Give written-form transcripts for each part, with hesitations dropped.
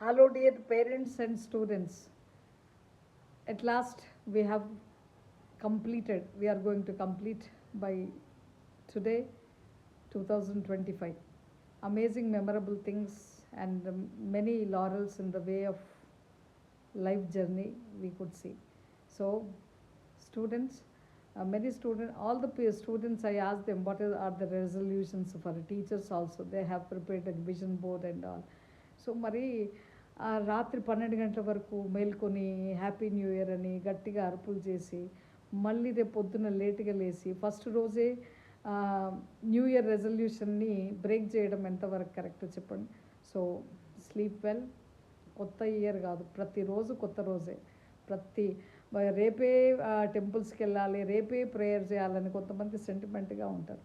Hello, dear parents and students. At last, we are going to complete by today, 2025. Amazing, memorable things and many laurels in the way of life journey we could see. So, students, many students, all the students, I asked them what are the resolutions for teachers also. They have prepared a vision board and all. So మరి రాత్రి 12 గంటల వరకు మేల్కొని happy new year అని గట్టిగా అరుపులు చేసి మళ్ళీ రేపు పొద్దున్న లేట్గా లేచి ఫస్ట్ రోజే న్యూ ఇయర్ రెజల్యూషన్ని బ్రేక్ చేయడం ఎంతవరకు కరెక్ట్ చెప్పండి. So sleep well. కొత్త ఇయర్ కాదు, ప్రతిరోజు కొత్త రోజే. రేపే టెంపుల్స్కి వెళ్ళాలి, రేపే ప్రేయర్ చేయాలని కొంతమంది సెంటిమెంట్గా ఉంటారు.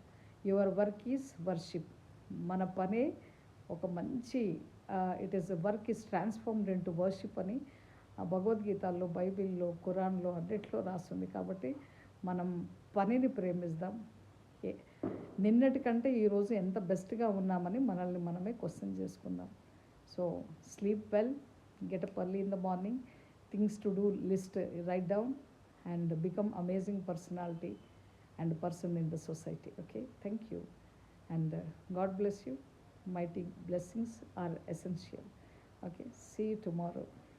Your work is worship. మన పనే ఒక మంచి it is work is transformed in to worship అని భగవద్గీతల్లో, బైబిల్లో, ఖురాన్లో అన్నిట్లో రాస్తుంది. కాబట్టి మనం పనిని ప్రేమిద్దాం. నిన్నటికంటే ఈరోజు ఎంత బెస్ట్గా ఉన్నామని మనల్ని మనమే క్వశ్చన్ చేసుకుందాం. So sleep well, get up early in the morning, things to do list, write down, and become amazing personality and person in the society. Okay, thank you, and God bless you. Mighty blessings are essential. Okay, see you tomorrow.